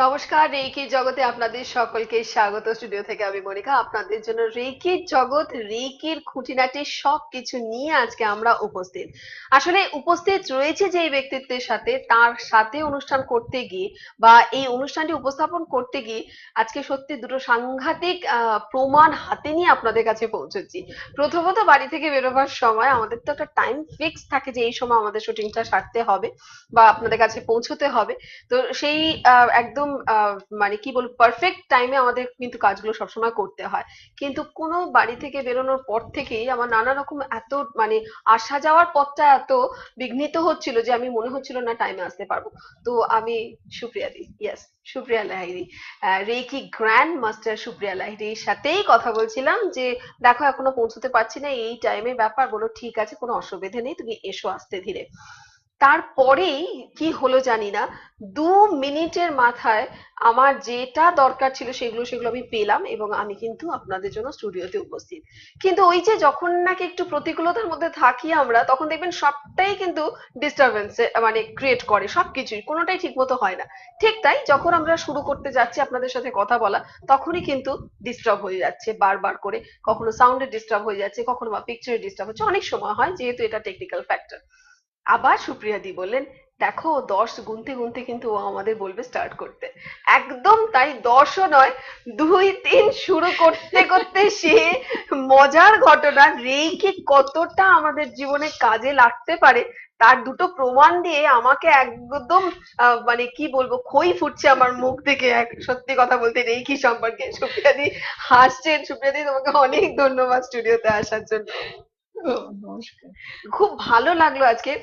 নমস্কার, রেকি জগতে আপনাদের সকলকে স্বাগত। স্টুডিও থেকে আমি মনিকা আপনাদের জন্য রেকির জগৎ, রেকির খুঁটিনাটি সবকিছু নিয়ে আজকে আমরা উপস্থিত। আসলে উপস্থিত রয়েছে যে এই ব্যক্তিত্বের সাথে, তার সাথে অনুষ্ঠান করতে গিয়ে বা এই অনুষ্ঠানটি উপস্থাপন করতে গিয়ে আজকে সত্যি দুটো সাংঘাতিক প্রমাণ হাতে নিয়ে আপনাদের কাছে পৌঁছেছি। প্রথমত, বাড়ি থেকে বেরোবার সময় আমাদের তো একটা টাইম ফিক্স থাকে যে এই সময় আমাদের শুটিংটা সারতে হবে বা আপনাদের কাছে পৌঁছতে হবে। তো সেই একদম মানে কি বলবো, পারফেক্ট টাইমে আমাদের কিন্তু কাজগুলো সবসময় করতে হয়। কিন্তু কোনো বাড়ি থেকে বেরোনোর পর থেকেই আমার নানা রকম এত মানে আসা যাওয়ার পথটা এত বিঘ্নিত হচ্ছিল যে আমি মনে হচ্ছিল না টাইমে আসতে পারবো। তো আমি Supriya di, yes, Supriya Lahiri, reiki grand master Supriya লাহিড়ীর সাথেই কথা বলছিলাম যে দেখো এখনো পৌঁছতে পারছি না, এই টাইমে ব্যাপার। বলো ঠিক আছে, কোনো অসুবিধে নেই, তুমি এসো আস্তে ধীরে। তারপরেই কি হলো জানি না, 2 মিনিটের মাথায় আমার যেটা দরকার ছিল সেগুলো আমি পেলাম এবং আমি কিন্তু আপনাদের জন্য স্টুডিওতে উপস্থিত। কিন্তু ওই যে যখন নাকি একটু প্রতিকূলতার মধ্যে থাকি আমরা, তখন দেখবেন সবটাই কিন্তু ডিস্টারবেন্স মানে ক্রিয়েট করে, সবকিছুই কোনোটাই ঠিক মতো হয় না। ঠিক তাই, যখন আমরা শুরু করতে যাচ্ছি আপনাদের সাথে কথা বলা, তখনই কিন্তু ডিস্টার্ব হয়ে যাচ্ছে বারবার করে। কখনো সাউন্ডে ডিস্টার্ব হয়ে যাচ্ছে, কখনো বা পিকচারে ডিস্টার্ব হচ্ছে, অনেক সময় হয়, যেহেতু এটা টেকনিক্যাল ফ্যাক্টর। আবার সুপ্রিয়া দি বললেন, দেখো 10 গুনতে গুনতে কিন্তু ও আমাদের বলবে স্টার্ট করতে। একদম তাই, 10ও নয়, 2 3 শুরু করতে করতে সে মজার ঘটনা রেকি কতটা আমাদের জীবনে কাজে লাগতে পারে তার দুটো প্রমাণ দিয়ে আমাকে একদম মানে কি বলবো, খই ফুটছে আমার মুখ থেকে। সত্যি কথা বলতে রেকি সম্পর্কে সুপ্রিয়া দি হাসছেন। সুপ্রিয়া দি, তোমাকে অনেক ধন্যবাদ স্টুডিওতে আসার জন্য। নমস্কার। খুব ভালো লাগলো আজকে।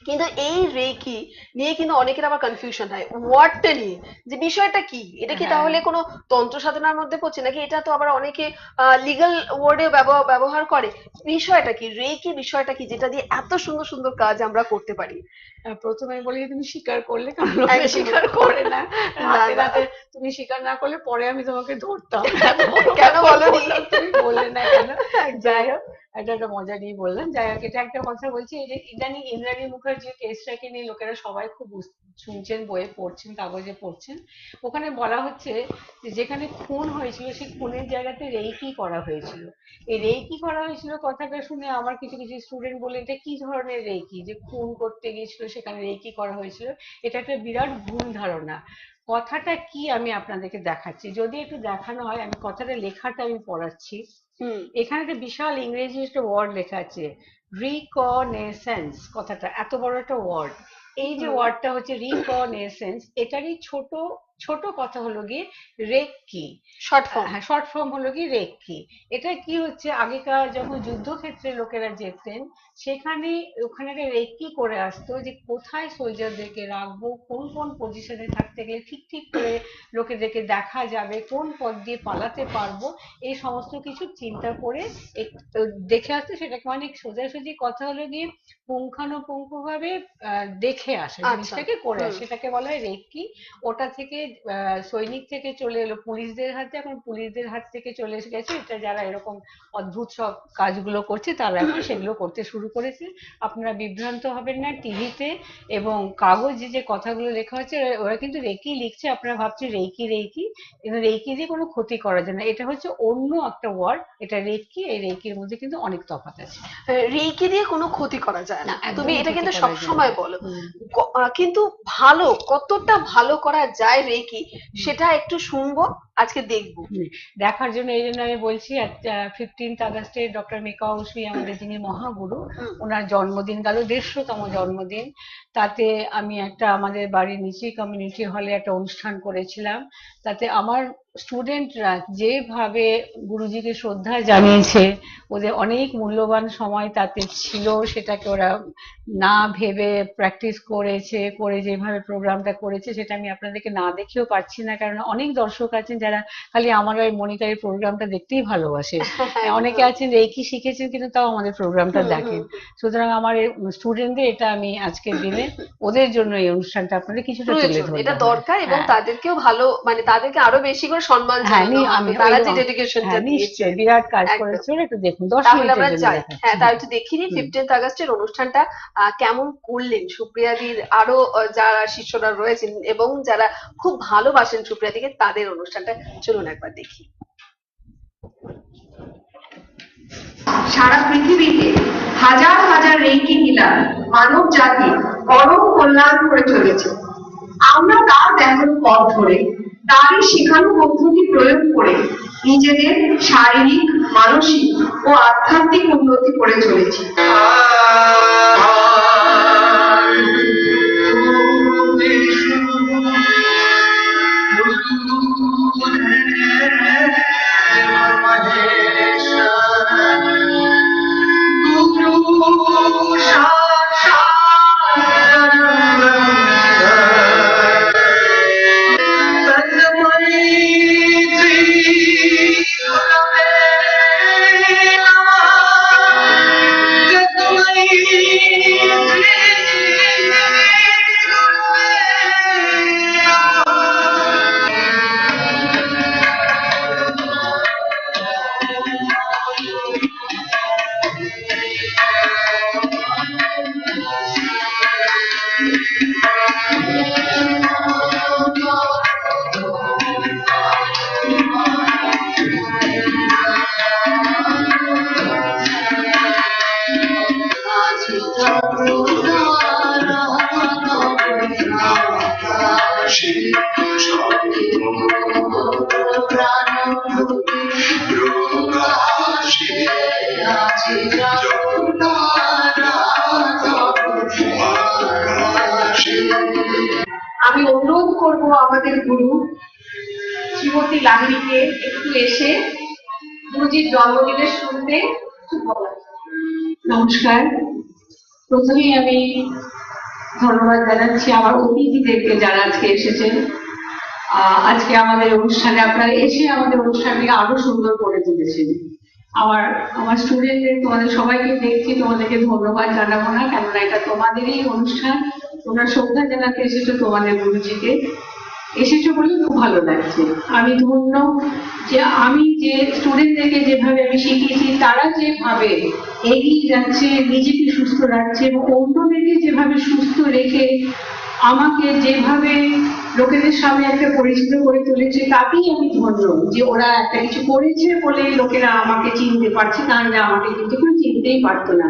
কিন্তু এই রেকি নিয়ে কিন্তু অনেকের আবার কনফিউশন হয় ওয়ার্ডটা নিয়ে, যে বিষয়টা কি, এটা কি হ্যাঁ, তাহলে কোনো তন্ত্র সাধনার মধ্যে পড়ছে নাকি, এটা তো আবার অনেকে লিগ্যাল ওয়ার্ডে ব্যবহার করে। বিষয়টা কি রেকি, বিষয়টা কি যেটা দিয়ে এত সুন্দর সুন্দর কাজ আমরা করতে পারি? প্রথমে বলি তুমি স্বীকার করলে, কারণ লোকে একদম। স্বীকার করে না। না রাতে না, রাতে তুমি স্বীকার না করলে পরে আমি তোমাকে ধরতাম। এত বড় কেন ব্যাপার বলনি? বললাম, তুমি বললে না কেন? একদম। যাই হোক, এটা একটা মজা নিয়ে বললাম। যাই হোক, এটা একটা কথা বলছি, এই যে ইদানিং ইন্দ্রাণী মুখার্জির কেসটাকে নিয়ে লোকেরা সবাই খুব শুনছেন, বইয়ে পড়ছেন, কাগজে পড়ছেন। ওখানে বলা হচ্ছে যে যেখানে খুন হয়েছিল সেই খুনের জায়গাতে রেইকি করা হয়েছিল। এই রেইকি করা হয়েছিল কথাটা শুনে আমার কিছু কিছু স্টুডেন্ট বলে, এটা কি ধরনের রেইকি যে খুন করতে গিয়েছিল সেখানে রেইকি করা হয়েছিল? এটা একটা বিরাট ভুল ধারণা। কথাটা কি আমি আপনাদেরকে দেখাচ্ছি, যদি একটু দেখানো হয়। আমি কথাটা লেখাটা আমি পড়াচ্ছি। হুম। এখানে একটা বিশাল ইংরেজি একটা ওয়ার্ড লেখা আছে, রিকনেসেন্স। কথাটা এত বড় একটা ওয়ার্ড। এই যে হুম। ওয়ার্ডটা হচ্ছে রিকনেসেন্স, এটারই ছোট ছোট কথা হলো গিয়ে রেক্কি। Short form. হ্যাঁ, শর্ট ফর্ম হলো কি রেক্কি। এটা কি হচ্ছে, আগেকার যখন যুদ্ধক্ষেত্রে লোকেরা যেতেন, সেখানে ওখানে একটা রেক্কি করে আসতো যে কোথায় সোলজারদেরকে রাখবো, কোন কোন পজিশনে থাকতে গেলে ঠিক ঠিক করে লোকেদেরকে দেখা যাবে, কোন পথ দিয়ে পালাতে পারবো, এই সমস্ত কিছু চিন্তা করে দেখে আসতো। সেটাকে অনেক সোজাসুজি কথা হলো গিয়ে পুঙ্খানুপুঙ্খ ভাবে দেখে আসা, আচ্ছা। জিনিসটাকে করে হুম। আসা, সেটাকে বলা হয় রেক্কি। ওটা থেকে সৈনিক থেকে চলে এলো পুলিশদের হাতে, এখন পুলিশদের হাত থেকে চলে এসে গেছে, এটা যারা এরকম অদ্ভুত সব কাজগুলো করছে তারা এখন সেগুলো করতে শুরু করেছে। আপনারা বিভ্রান্ত হবেন না, টিভিতে এবং কাগজে যে কথাগুলো লেখা হচ্ছে ওরা কিন্তু রেকি লিখছে, আপনারা ভাবছেন রেকি রেকি, কিন্তু রেকি দিয়ে কোনো ক্ষতি করা যায় না, এটা হচ্ছে অন্য একটা ওয়ার্ড। এটা রেকি, এই রেকির মধ্যে কিন্তু অনেক তফাৎ আছে। রেকি দিয়ে কোনো ক্ষতি করা যায় না, না, তুমি একদমই এটা ক্ষতি কিন্তু করা যায় না। সবসময় বলো। হুম। কিন্তু ভালো, কতটা ভালো করা যায় রেকি, সেটা একটু শুনবো, আজকে দেখবো। হুম, দেখার জন্য এই জন্য আমি বলছি, 15th আগস্টে ডক্টর মেকা উসমি আমাদের, যিনি মহাগুরু, হুম। ওনার জন্মদিন গেল, 150তম জন্মদিন। তাতে আমি একটা আমাদের বাড়ির নিচে কমিউনিটি হলে একটা অনুষ্ঠান করেছিলাম। তাতে আমার স্টুডেন্টরা যেভাবে গুরুজিকে শ্রদ্ধা জানিয়েছে, ওদের অনেক মূল্যবান সময় তাতে ছিল, সেটাকে ওরা না ভেবে প্র্যাকটিস করেছে, করে যেভাবে প্রোগ্রামটা করেছে সেটা আমি আপনাদেরকে না দেখেও পারছি না, কারণ অনেক দর্শক আছেন যারা খালি আমার ওই মনিকার এই প্রোগ্রামটা দেখতেই ভালোবাসে। অনেকে আছেন রেকি শিখেছেন কিন্তু তাও আমাদের প্রোগ্রামটা হুম, দেখেন। হুম, সুতরাং আমার স্টুডেন্টদের এটা আমি আজকের দিনে ওদের জন্য এই অনুষ্ঠানটা আপনাদের কিছুটা তুলে প্রয়োজন, এটা ধরলাম। দরকার, এবং হ্যাঁ, তাদেরকেও ভালো, মানে তাদেরকে আরো বেশি করে সম্মান হ্যাঁ, জানানো আমি হবে, ওই তারা যে রকম, ডেডিকেশনটা হ্যাঁ দিয়েছে। নিশ্চয়ই বিরাট কাজ একদম। করেছে ওরা, একটু দেখুন 10 তাহলে মিনিটের আমরা জন্য যাই, দেখাচ্ছি। হ্যাঁ তার হ্যাঁ। একটু দেখিনি হুম। 15th আগস্টের অনুষ্ঠানটা কেমন করলেন সুপ্রিয়াদির, আরো যারা শিষ্যরা রয়েছেন এবং যারা খুব ভালোবাসেন সুপ্রিয়াদিকে, তাদের অনুষ্ঠানটা চলুন একবার দেখি। সারা পৃথিবীতে হাজার হাজার রেইকি হিলার মানব জাতির পরম কল্যাণ করে চলেছে। আমরা তার দেখানো পথ ধরে, তারই শেখানো পদ্ধতি প্রয়োগ করে নিজেদের শারীরিক, মানসিক ও আধ্যাত্মিক উন্নতি করে চলেছি। আমি অনুরোধ করব আমাদের গুরু শ্রীমতী লাহিড়ীকে একটু এসে গুরুজির জন্মদিনের শুরুতে কিছু বলার। নমস্কার, প্রথমেই আমি ধন্যবাদ জানাচ্ছি আমার অতিথিদেরকে যারা আজকে এসেছেন। আজকে আমাদের অনুষ্ঠানে আপনারা এসে আমাদের অনুষ্ঠানটিকে আরো সুন্দর করে তুলেছেন। আমার আমার স্টুডেন্টদের, তোমাদের সবাইকে দেখছি, তোমাদেরকে ধন্যবাদ জানাবো না, কেননা এটা তোমাদেরই অনুষ্ঠান। তোমরা শ্রদ্ধা জানাতে এসেছো তোমাদের গুরুজিকে, এসেছো বলে খুব ভালো লাগছে। আমি ধন্য যে আমি যে স্টুডেন্টদেরকে যেভাবে আমি শিখিয়েছি, তারা যেভাবে এগিয়ে যাচ্ছে, নিজেকে সুস্থ রাখছে এবং অন্যদেরকে যেভাবে সুস্থ রেখে আমাকে যেভাবে লোকেদের সামনে একটা পরিচিত করে তুলেছে, তাতেই আমি ধন্য যে ওরা একটা কিছু করেছে বলে লোকেরা আমাকে চিনতে পারছে, তাহলে আমাকে কিন্তু কেউ চিনতেই পারতো না।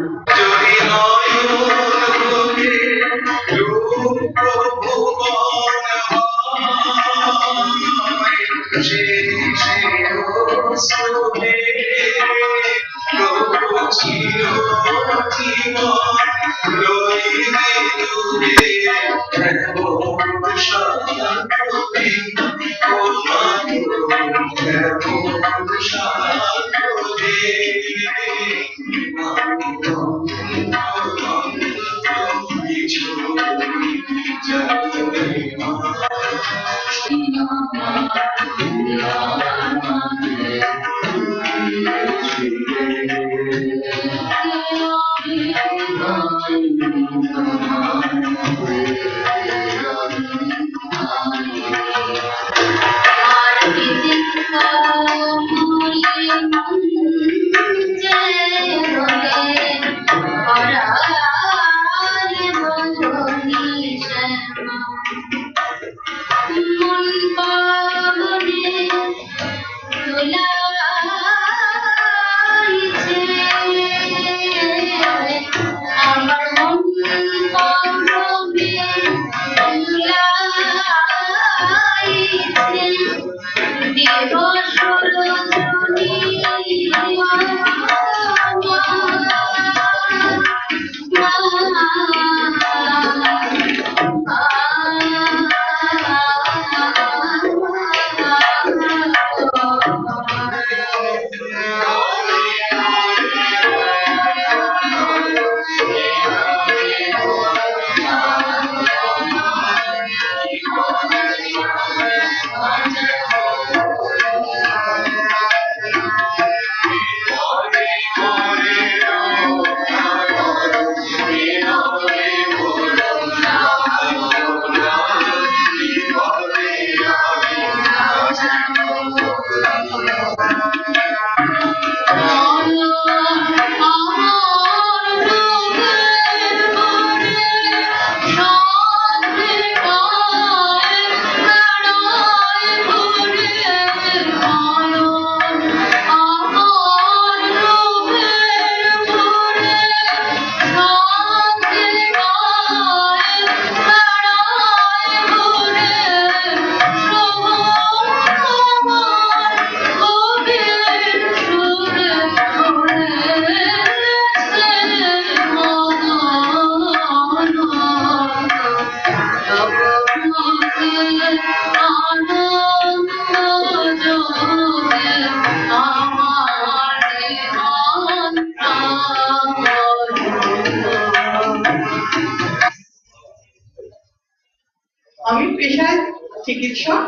আমি পেশায় চিকিৎসক,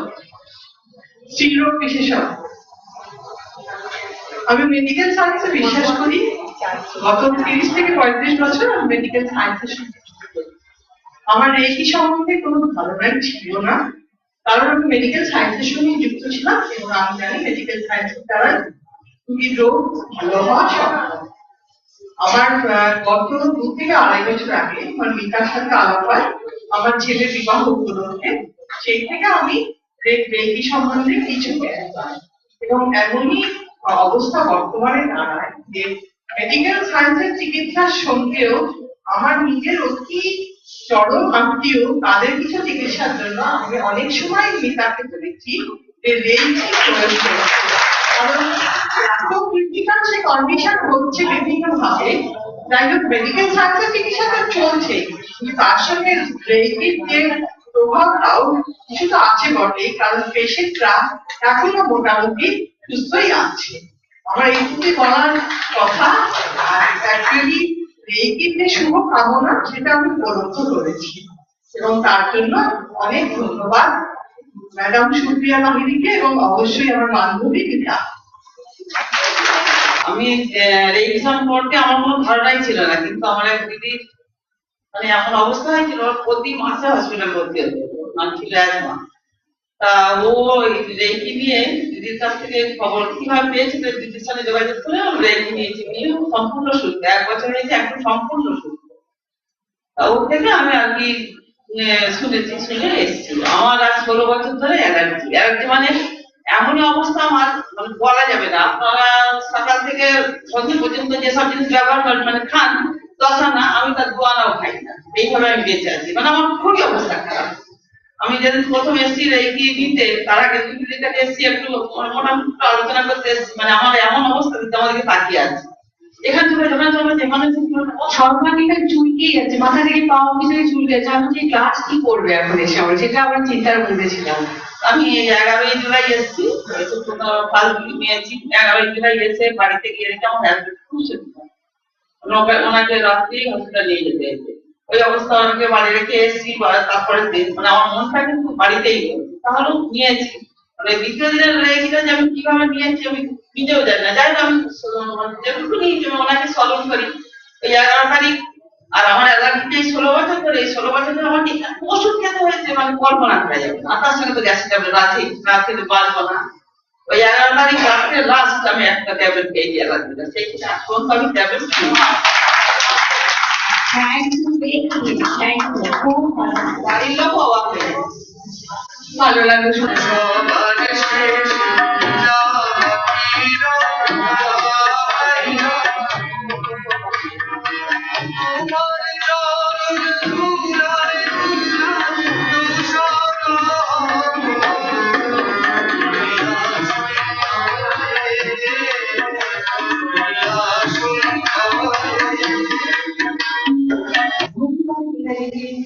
স্ত্রীরোগ বিশেষজ্ঞ। আমি মেডিকেল সায়েন্সে বিশ্বাস করি। গত 30 থেকে 35 বছর আমি মেডিকেল সায়েন্সের সঙ্গে যুক্ত। আমার রেকি সম্বন্ধে কোনো ধারণাই ছিল না, কারণ আমি মেডিকেল সায়েন্সের সঙ্গে যুক্ত ছিলাম এবং আমি জানি মেডিকেল সায়েন্সের দ্বারা রোগীর রোগ ভালো হওয়া সম্ভব। আমার গত 2 থেকে 2.5 বছর আগে আমার মিতার সাথে আলাপ হয় আমার ছেলের বিবাহ উপলক্ষে। সেই থেকে আমি রেকি সম্বন্ধে কিছু জ্ঞান পাই এবং এমনই অবস্থা বর্তমানে দাঁড়ায় যে মেডিকেল সায়েন্সের চিকিৎসার সঙ্গেও আমার নিজের অতি চরম আত্মীয় তাদের কিছু চিকিৎসার জন্য আমি অনেক সময় মিতাকে বলেছি যে রেকি প্রয়োগ করতে। কারণ এত ক্রিটিক্যাল সে কন্ডিশন হচ্ছে বিভিন্ন ভাবে। যাই হোক মেডিকেল সায়েন্সের চিকিৎসা তো চলছে, কিন্তু তার সঙ্গে রেকির যে প্রভাবটাও কিছুটা আছে বটে, কারণ পেশেন্টরা এখনো মোটামুটি সুস্থই আছে। আমার এইটুকুই বলার কথা। অ্যাকচুয়ালি রেকির যে শুভ কামনা সেটা আমি উপলব্ধ করেছি এবং তার জন্য অনেক ধন্যবাদ ম্যাডাম সুপ্রিয়া বাহিনীকে এবং অবশ্যই আমার বান্ধবী মিতা। আমি রেকি সম্পর্কে আমার কোনো ধারণাই ছিল না, কিন্তু আমার এক দিদির মানে এমন অবস্থা হয়েছিল প্রতি মাসে হসপিটাল ভর্তি হতো, নাম ছিল 1 মাস। তা ও রেকি নিয়ে দিদির কাছ থেকে খবর কিভাবে পেয়েছিল, দিদির সাথে যোগাযোগ করে রেকি নিয়েছি, নিয়ে সম্পূর্ণ সুস্থ, 1 বছর হয়েছে একদম সম্পূর্ণ সুস্থ। তা ওর থেকে আমি আর কি শুনেছি, শুনে এসেছি। আমার আজ 16 বছর ধরে অ্যালার্জি। অ্যালার্জি মানে এমনই অবস্থা আমার মানে বলা যাবে না। আপনারা সকাল থেকে সন্ধ্যে পর্যন্ত যেসব জিনিস ব্যবহার করেন মানে খান 10 আনা, আমি তার 2 আনাও খাই না। এইভাবে আমি বেঁচে আছি, মানে আমার খুবই অবস্থা খারাপ। আমি যেদিন প্রথম এসেছি রেকি দিতে, তার আগে তুমি যেখানে এসেছি একটু মোটামুটি আলোচনা করতে এসেছি, মানে আমার এমন অবস্থা দিতে আমাদেরকে তাকিয়ে আছে। এখান থেকে যখন যেখানে সর্বাধিকার চুলকেই যাচ্ছে, মাথা থেকে পা অব্দি থেকে চুলকে যাচ্ছে। আমি যে ক্লাস কি করবে এখন এসে, আমার সেটা আমরা চিন্তার মধ্যে ছিলাম। আমি 11ই জুলাই এসেছি, ফার্স্ট নিয়েছি। 11ই জুলাই এসে বাড়িতে গিয়ে রেখে আমার হাজবেন্ড খুব সুবিধা, ওনাকে রাত্রেই হসপিটাল নিয়ে যেতে হয়েছে। ওই অবস্থা ওনাকে বাড়ি রেখে এসেছি। তারপরে দিন মানে আমার মনটা কিন্তু বাড়িতেই তাহলেও নিয়েছি। মানে দ্বিতীয় দিনের রেগিটা যে আমি কিভাবে নিয়েছি আমি নিজেও জানি না। যাই হোক আমি যেটুকু নিয়েছি ওনাকে স্মরণ করি। ওই 11 তারিখ। আর আমার অ্যালার্জিটা 16 বছর ধরে, 16 বছর ধরে আমার ওষুধ খেতে হয়েছে, মানে কল্পনা করা যাবে না। তার সঙ্গে তো গ্যাসের ট্যাবলেট আছে, না খেতে পারবো না। ওই 11 তারিখ রাত্রে লাস্ট আমি একটা ট্যাবলেট খেয়েছি অ্যালার্জিটা, সেই এখন তো আমি ট্যাবলেট খাই। থ্যাংক ইউ, থ্যাংক ইউ, খুব ভালো। বাড়ির লোক অবাক হয়ে গেছে। ভালো লাগলো শুনে।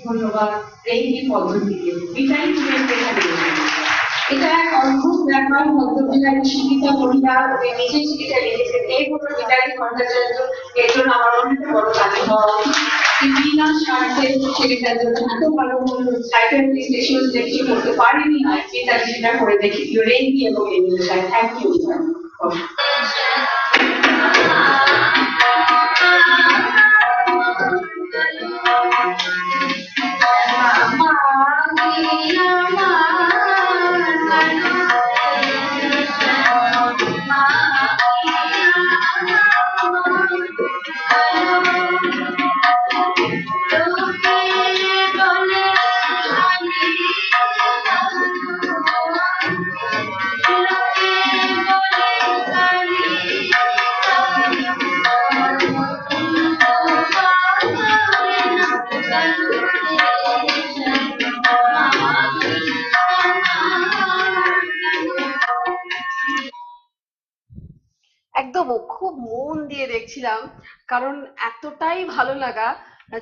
ধন্যবাদ এই পদ্ধতিকে এটাই তুমি এটা এক অদ্ভুত ব্যাপার। ভদ্রজেলার শিক্ষিতা পরিবার নিজের চিকিৎসা লিখেছেন এই হলো বিদায়ী ভট্টাচার্য। এর জন্য আমার অনেক বড় তালি হওয়া বিনা স্বার্থে সেটার জন্য এত ভালো সাইকিয়াট্রিস্ট এসেও যে কিছু করতে পারেনি, আর সেটা সেটা করে দেখিয়েছিল রেকি এবং এই বিষয়ে। Thank you. একদম খুব মন দিয়ে দেখছিলাম, কারণ এতটাই ভালো লাগা।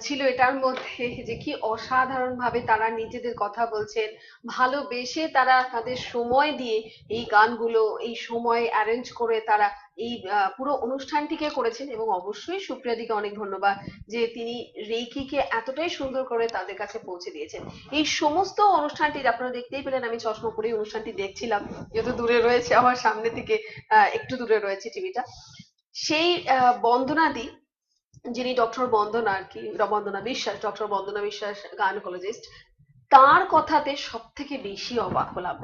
ছিল এটার মধ্যে যে কি অসাধারণ ভাবে তারা নিজেদের কথা বলছেন, ভালোবেসে তারা তাদের সময় দিয়ে এই গানগুলো এই সময় অ্যারেঞ্জ করে তারা এই পুরো অনুষ্ঠানটিকে করেছেন। এবং অবশ্যই সুপ্রিয়াদিকে অনেক ধন্যবাদ যে তিনি রেইকিকে এতটাই সুন্দর করে তাদের কাছে পৌঁছে দিয়েছেন। এই সমস্ত অনুষ্ঠানটি আপনারা দেখতেই পেলেন, আমি চশমা পরে অনুষ্ঠানটি দেখছিলাম, যেহেতু দূরে রয়েছে আমার সামনে থেকে একটু দূরে রয়েছে টিভিটা। সেই বন্দনাদি, যিনি ডক্টর বন্দনা আর কি, বন্দনা বিশ্বাস, ডক্টর বন্দনা বিশ্বাস গাইনোকোলজিস্ট, তার কথাতে সব থেকে বেশি অবাক হলাম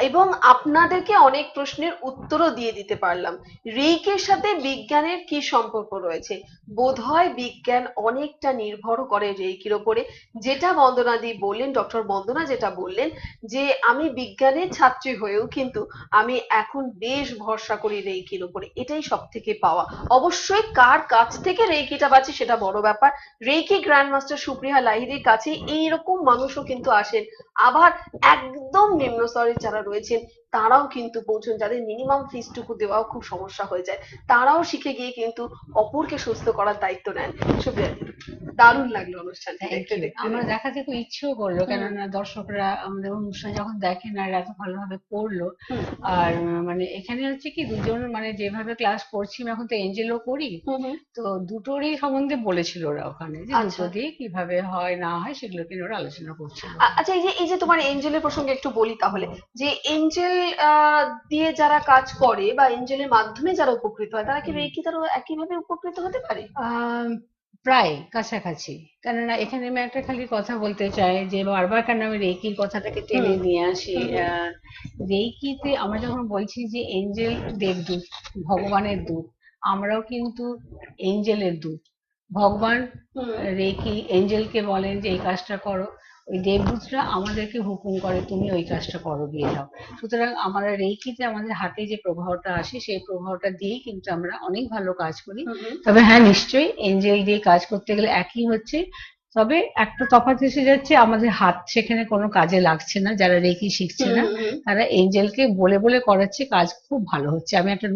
এবং আপনাদেরকে অনেক প্রশ্নের উত্তরও দিয়ে দিতে পারলাম। রেইকের সাথে বিজ্ঞানের কি সম্পর্ক রয়েছে? বোধহয় বিজ্ঞান অনেকটা নির্ভর করে রেইকির ওপরে। যেটা বন্দনাদি বললেন, ডক্টর বন্দনা যেটা বললেন যে আমি বিজ্ঞানের ছাত্রী হয়েও কিন্তু আমি এখন বেশ ভরসা করি রেইকির ওপরে, এটাই সব থেকে পাওয়া। অবশ্যই কার কাছ থেকে রেইকিটা পাচ্ছি সেটা বড় ব্যাপার। রেইকি গ্র্যান্ড মাস্টার সুপ্রিয়া লাহিড়ীর কাছে এইরকম মানুষও কিন্তু আসেন, আবার একদম নিম্ন স্তরের যারা রয়েছেন তারাও কিন্তু পৌঁছন, যাদের মিনিমাম ফিসটুকু দেওয়াও খুব সমস্যা হয়ে যায়, তারাও শিখে গিয়ে কিন্তু অপরকে সুস্থ করার দায়িত্ব নেন। সুপ্রিয়া, দারুণ লাগলো অনুষ্ঠানটা দেখতে দেখতে। আমার দেখাতে খুব ইচ্ছেও করলো, কেননা দর্শকরা আমাদের অনুষ্ঠান যখন দেখেন আর এত ভালোভাবে করলো। আর মানে এখানে হচ্ছে কি দুজন মানে যেভাবে ক্লাস করছি, আমি এখন তো এঞ্জেলও করি, তো দুটোরই সম্বন্ধে বলেছিল ওরা ওখানে যে দুটো দিয়ে কিভাবে হয় না হয় সেগুলো কিনে ওরা আলোচনা করছিল। আচ্ছা, এই যে তোমার এঞ্জেলের প্রসঙ্গে একটু বলি তাহলে, যে এঞ্জেল দিয়ে যারা কাজ করে বা এঞ্জেলের মাধ্যমে যারা উপকৃত হয়, তারা কি রেইকি দ্বারা একইভাবে উপকৃত হতে পারে? প্রায় কাছাকাছি। কেননা এখানে আমি একটা খালি কথা বলতে চাই যে বারবার কেন আমি রেইকির কথাটাকে টেনে নিয়ে আসি। রেইকিতে আমরা যখন বলছি যে এঞ্জেল দেবদূত, ভগবানের দূত, আমরাও কিন্তু এঞ্জেলের দূত। ভগবান রেইকি এঞ্জেলকে বলেন যে এই কাজটা করো, ওই দেবদূতরা আমাদেরকে হুকুম করে তুমি ওই কাজটা করো, দিয়ে যাও। সুতরাং আমরা রেইকিতে আমাদের হাতে যে প্রভাবটা আসে সেই প্রভাবটা দিয়েই কিন্তু আমরা অনেক ভালো কাজ করি। তবে হ্যাঁ, নিশ্চয়ই এঞ্জেল দিয়ে কাজ করতে গেলে একই হচ্ছে, তবে একটা তফাৎ এসে যাচ্ছে, আমাদের হাত সেখানে কোনো কাজে লাগছে না। যারা রেইকি শিখছে না তারা এঞ্জেলকে বলে বলে করাচ্ছে, কাজ খুব ভালো হচ্ছে। আমি একটা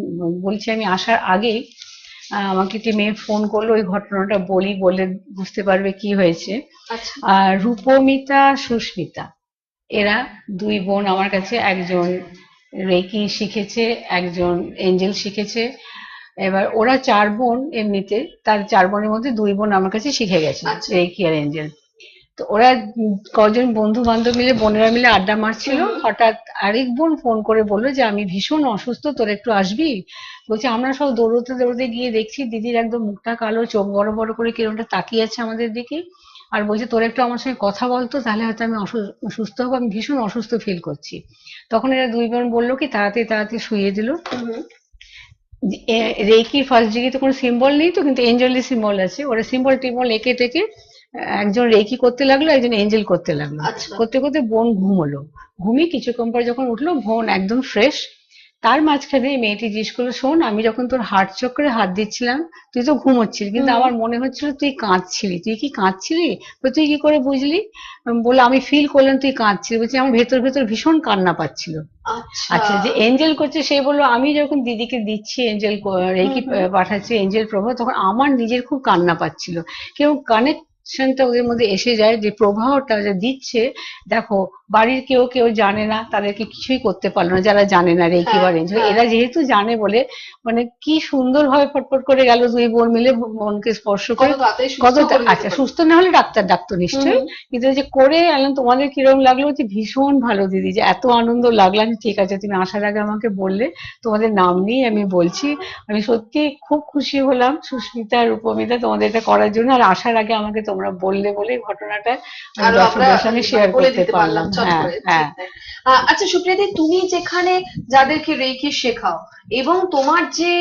বলছি, আমি আসার আগেই আমাকে একটি মেয়ে ফোন করলো, ওই ঘটনাটা বলি, বলে বুঝতে পারবে কি হয়েছে। রূপমিতা, সুস্মিতা, এরা দুই বোন আমার কাছে, একজন রেইকি শিখেছে, একজন এঞ্জেল শিখেছে। এবার ওরা 4 বোন, এমনিতে তার 4 বোনের মধ্যে 2 বোন আমার কাছে শিখে গেছে রেইকি আর এঞ্জেল। তো ওরা কজন বন্ধু বান্ধব মিলে, বোনেরা মিলে আড্ডা মারছিল, হঠাৎ আরেক বোন ফোন করে বললো যে আমি ভীষণ অসুস্থ, তোর একটু আসবি? বলছে আমরা সব দৌড়তে দৌড়তে গিয়ে দেখছি দিদির একদম মুখটা কালো, চোখ বড় বড় করে কিরকমটা তাকিয়ে আছে আমাদের দিকে, আর বলছে তোর একটু আমার সঙ্গে কথা বলতো, তাহলে হয়তো আমি সুস্থ হবো, আমি ভীষণ অসুস্থ ফিল করছি। তখন এরা 2 বোন বললো কি তাড়াতাড়ি তাড়াতাড়ি শুইয়ে দিল। রেইকির ফার্স্ট ডিগ্রিতে কোনো সিম্বল নেই তো, কিন্তু এঞ্জেলের সিম্বল আছে। ওরা সিম্বল টিম্বল এঁকে টেকে একজন রেইকি করতে লাগলো, একজন এঞ্জেল করতে লাগলো। করতে করতে বোন ঘুমোলো, ঘুমিয়ে কিছুক্ষণ পর যখন উঠলো বোন একদম ফ্রেশ। তার মাঝখানে মেয়েটি জিজ্ঞেস করলো, শোন, আমি যখন তোর হার্ট চক্রে হাত দিচ্ছিলাম তুই তো ঘুমোচ্ছিলি, কিন্তু আমার মনে হচ্ছিল তুই কাঁদছিলি, তুই কি কাঁদছিলি? তুই কি করে বুঝলি? বলে আমি ফিল করলাম তুই কাঁদছিলি। বলছি আমার ভেতর ভেতর ভীষণ কান্না পাচ্ছিল। আচ্ছা, যে এঞ্জেল করছে সে বললো আমি যখন দিদিকে দিচ্ছি এঞ্জেল রেইকি পাঠাচ্ছি এঞ্জেল প্রভাব, তখন আমার নিজের খুব কান্না পাচ্ছিল। কেউ কানেকশনটা ওদের মধ্যে এসে যায়, যে প্রভাবটা যে দিচ্ছে। দেখো, বাড়ির কেউ কেউ জানে না, তাদেরকে কিছুই করতে পারলো না, যারা জানে না রেইকি বা এঞ্জেল। এরা যেহেতু জানে বলে মানে কি সুন্দর ভাবে ফটফট করে গেল, 2 বোন মিলে বোনকে স্পর্শ করে কত। আচ্ছা, সুস্থ না হলে ডাক্তার ডাকতো নিশ্চয়ই, কিন্তু যে করে এলাম। তোমাদের কিরকম লাগলো? যে ভীষণ ভালো দিদি, যে এত আনন্দ লাগলো। ঠিক আছে, তুমি আসার আগে আমাকে বললে, তোমাদের নাম নিয়ে আমি বলছি, আমি সত্যি খুব খুশি হলাম সুস্মিতা, রূপমিতা, তোমাদের এটা করার জন্য। আর আসার আগে আমাকে তোমরা বললে বলে ঘটনাটা আমি দর্শকদের সঙ্গে শেয়ার করতে পারলাম। আচ্ছা সুপ্রিয়াদি, তুমি যেখানে যাদেরকে রেইকি শেখাও এবং তোমার যে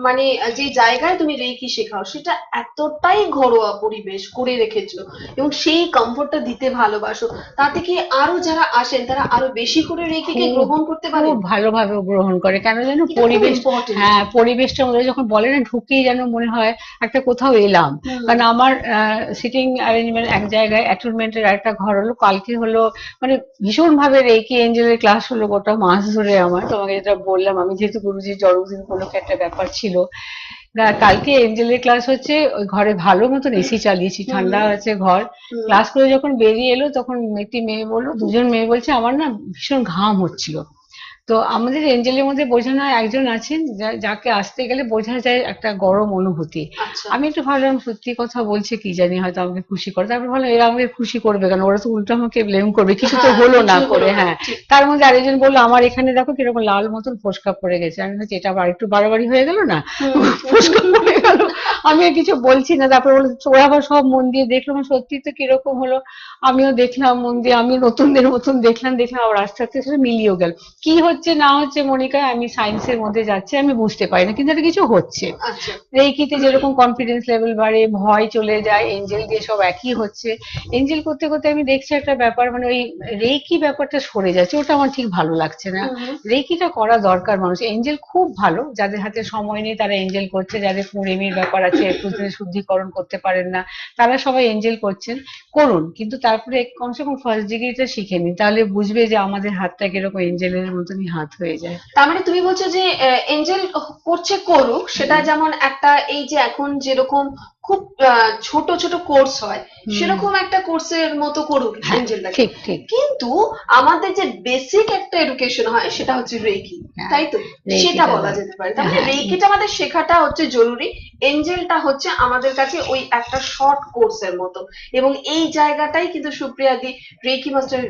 মানে যে জায়গায় তুমি রেইকি শেখাও, সেটা এতটাই ঘরোয়া পরিবেশ করে রেখেছো এবং সেই কমফোর্টটা দিতে ভালোবাসো, তাতে কি আরো যারা আসেন তারা আরো বেশি করে রেইকিকে গ্রহণ করতে পারে? খুব ভালোভাবে গ্রহণ করে। কেন জানো? পরিবেশ, হ্যাঁ, পরিবেশটার মধ্যে যখন বলে না, ঢুকেই যেন মনে হয় একটা কোথাও এলাম। কারণ আমার সিটিং অ্যারেঞ্জমেন্ট এক জায়গায়, অ্যাটুনমেন্টের একটা ঘর হলো, কালকে হলো, মানে ভীষণ ভাবে রেইকি এঞ্জেলের ক্লাস হলো গোটা মাস ধরে। আমার তোমাকে যেটা বললাম, আমি যেহেতু গুরুজির জন্মদিন উপলক্ষে একটা ব্যাপার ছিল, কালকে এঞ্জেলের ক্লাস হচ্ছে, ওই ঘরে ভালো মতন এসি চালিয়েছি, ঠান্ডা আছে ঘর। হুম, ক্লাস করে যখন বেরিয়ে এলো তখন একটি মেয়ে বললো, দুজন মেয়ে বলছে আমার না ভীষণ ঘাম হচ্ছিল। তো আমাদের এঞ্জেলের মধ্যে বোঝানো হয় একজন আছেন যাকে আসতে গেলে বোঝা যায় একটা গরম অনুভূতি। আচ্ছা। আমি একটু ভাবলাম সত্যি কথা বলছে কি জানি, হয়তো আমাকে খুশি করে। তারপর ভাবলাম এরা আমাকে খুশি করবে কেন, ওরা তো উল্টো আমাকে ব্লেম করবে, কিছু তো হ্যাঁ, হলো না কিছু করে। হলো না, হ্যাঁ, ঠিক। তার মধ্যে আরেকজন বললো আমার এখানে দেখো কিরকম লাল মতন ফোস্কা পড়ে গেছে। আমি বলছি এটা আবার একটু বাড়াবাড়ি হয়ে গেল না, হুম। ফোস্কা পড়ে গেল। আমি আর কিছু বলছি না। তারপরে বললো ওরা আবার সব মন দিয়ে দেখলো, আমার সত্যি তো কিরকম হলো। আমিও দেখলাম মন দিয়ে, আমিও নতুনদের মতন দেখলাম আবার আস্তে আস্তে সেটা মিলিয়েও গেল। কি হচ্ছে না হচ্ছে মনিকা, আমি সায়েন্সের মধ্যে যাচ্ছি, আমি বুঝতে পারি না, কিন্তু একটা কিছু হচ্ছে। আচ্ছা। রেইকিতে যেরকম কনফিডেন্স লেভেল বাড়ে, ভয় চলে যায়, এঞ্জেল দিয়ে সব একই হচ্ছে। এঞ্জেল করতে করতে আমি দেখছি একটা ব্যাপার, মানে ওই রেইকি ব্যাপারটা সরে যাচ্ছে, ওটা আমার ঠিক ভালো লাগছে না। হুম, হুম। রেইকিটা করা দরকার মানুষ। এঞ্জেল খুব ভালো, যাদের হাতে সময় নেই তারা এঞ্জেল করছে, যাদের কুঁড়েমির ব্যাপার আছে, একটু দিনে শুদ্ধিকরণ করতে পারেন না, তারা সবাই এঞ্জেল করছেন। করুন, কিন্তু তারপরে কমসে কম ফার্স্ট ডিগ্রিটা শিখে নিন, তাহলে বুঝবে যে আমাদের হাতটা কিরকম এঞ্জেলের মতনই হাত হয়ে যায়। তার মানে তুমি বলছো যে এঞ্জেল করছে করুক, সেটা যেমন একটা এই যে এখন যেরকম খুব ছোট ছোট কোর্স হয়, হুম। সেরকম একটা কোর্সের মতো করুক হ্যাঁ, এঞ্জেলটাকে। ঠিক ঠিক। কিন্তু আমাদের যে বেসিক একটা এডুকেশন হয় সেটা হচ্ছে রেকি, হ্যাঁ, তাই তো? সেটা রেইকিটা বলা দরকার। যেতে পারে। তার মানে হ্যাঁ, রেকিটা আমাদের শেখাটা হচ্ছে জরুরি, এঞ্জেলটা হচ্ছে আমাদের কাছে ওই একটা শর্ট কোর্সের মতো। এবং এই জায়গাটাই কিন্তু Supriya di reiki master,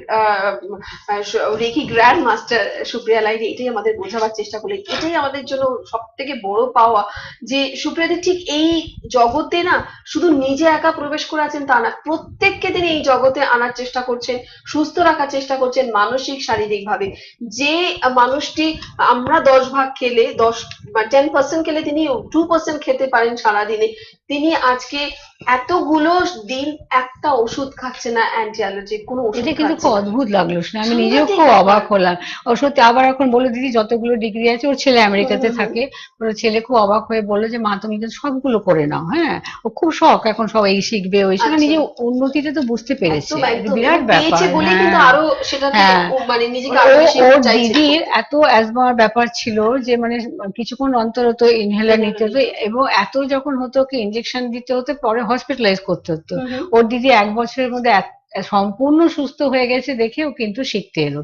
reiki grand master Supriya Lahiri এটাই আমাদের বোঝাবার চেষ্টা করলেন। এটাই আমাদের জন্য সব থেকে বড় পাওয়া, যে সুপ্রিয়া দি ঠিক এই জগতে না শুধু নিজে একা প্রবেশ করে আছেন তা না, প্রত্যেককে তিনি এই জগতে আনার চেষ্টা করছেন, সুস্থ রাখার চেষ্টা করছেন মানসিক শারীরিক ভাবে। যে মানুষটি আমরা 10 ভাগ খেলে 10% খেলে তিনি 2% খেতে পারেন সারাদিনে, তিনি আজকে এতগুলো দিন একটা ওষুধ খাচ্ছে না, অ্যান্টি অ্যালার্জি কোনো ওষুধ এটা কিন্তু খাচ্ছে খুব না। অদ্ভুত লাগলো শুনে, আমি নিজেও সাংঘাতিক খুব ব্যাপার। অবাক হলাম। ও সত্যি, আবার এখন বললো দিদি যতগুলো ডিগ্রি আছে, ওর ছেলে হুম, আমেরিকাতে হুম, হুম। থাকে, ওর ছেলে খুব অবাক হয়ে বললো যে মা তুমি কিন্তু সবগুলো করে নাও। হ্যাঁ, ও খুব শখ এখন, সব এই শিখবে ওই শিখবে, আচ্ছা। নিজে উন্নতিটা তো বুঝতে পেরেছে, একদম এটা একদম, এবং বিরাট পেয়েছে ব্যাপার। বলেই কিন্তু হ্যাঁ, আরো সেটাতে হ্যাঁ। ও মানে নিজেকে মানে আরো ও, বেশি ওর চাইছে দিদির করতে। এত অ্যাজমার ব্যাপার ছিল যে মানে কিছুক্ষণ অন্তর হতো ইনহেলার এনারা নিতে হতো, নিতে। এবং এত যখন হতো ওকে ইঞ্জেকশন দিতে হতো, পরে হসপিটালাইজ করতে হতো। হুম, হুম। ওর দিদি 1 বছরের মধ্যে সম্পূর্ণ সুস্থ হয়ে গেছে দেখেও কিন্তু শিখতে এলো।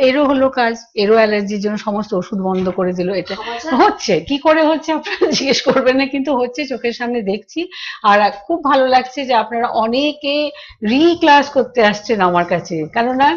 এরও হলো কাজ, এরও অ্যালার্জির জন্য সমস্ত ওষুধ বন্ধ করে দিল। এটা ভাবা যায়। হচ্ছে কি করে হচ্ছে আপনারা জিজ্ঞেস করবেন না, কিন্তু হচ্ছে, চোখের সামনে দেখছি। আর খুব ভালো লাগছে যে আপনারা অনেকে ক্লাস করতে আসছেন আমার কাছে, কেননা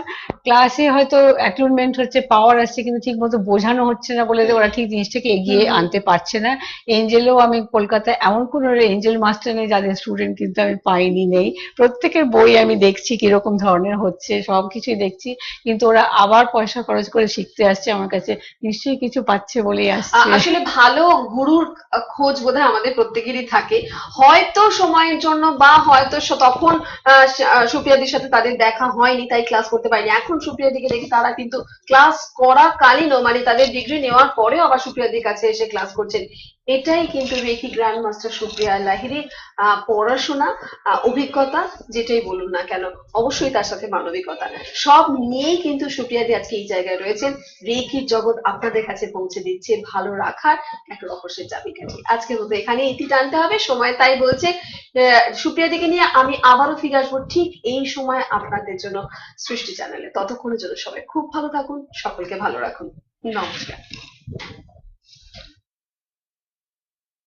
ক্লাসে হয়তো অ্যাটেনমেন্ট হচ্ছে, পাওয়ার আসছে, কিন্তু ঠিক মতো বোঝানো হচ্ছে না বলে যে ওরা ঠিক জিনিসটাকে এগিয়ে হুম, হুম। আনতে পারছে না। এঞ্জেলও, আমি কলকাতায় এমন কোনো এঞ্জেল মাস্টার নেই যাদের স্টুডেন্ট কিন্তু আমি পাইনি, নেই। প্রত্যেকের বই আমি দেখছি কিরকম ধরনের হচ্ছে, সবকিছুই দেখছি, কিন্তু ওরা আবার পয়সা খরচ করে শিখতে আসছে আমার কাছে, নিশ্চয়ই কিছু পাচ্ছে বলেই আসছে। আসলে ভালো গুরুর খোঁজ বোধহয় আমাদের প্রত্যেকেরই থাকে, হয়তো সময়ের জন্য বা হয়তো তখন সুপ্রিয়াদির সাথে তাদের দেখা হয়নি তাই ক্লাস করতে পারিনি। এখন সুপ্রিয়াদিকে দেখি তারা কিন্তু ক্লাস করাকালীনও মানে তাদের ডিগ্রি নেওয়ার পরেও আবার সুপ্রিয়াদির কাছে এসে ক্লাস করছেন। এটাই কিন্তু রেকি গ্র্যান্ড মাস্টার সুপ্রিয়া লাহিড়ীর পড়াশোনা, অভিজ্ঞতা, যেটাই বলুন না কেন, অবশ্যই তার সাথে মানবিকতা, সব নিয়েই কিন্তু সুপ্রিয়াদি আজকে এই জায়গায় রয়েছেন। রেকির জগৎ আপনাদের কাছে পৌঁছে দিচ্ছে ভালো রাখার এক রহস্যের চাবিকাঠি। আজকের মতো এখানে ইতি টানতে হবে, সময় তাই বলছে। সুপ্রিয়াদিকে নিয়ে আমি আবারও ফিরে আসবো ঠিক এই সময় আপনাদের জন্য সৃষ্টি চ্যানেলে। ততক্ষণের জন্য সবাই খুব ভালো থাকুন, সকলকে ভালো রাখুন। নমস্কার।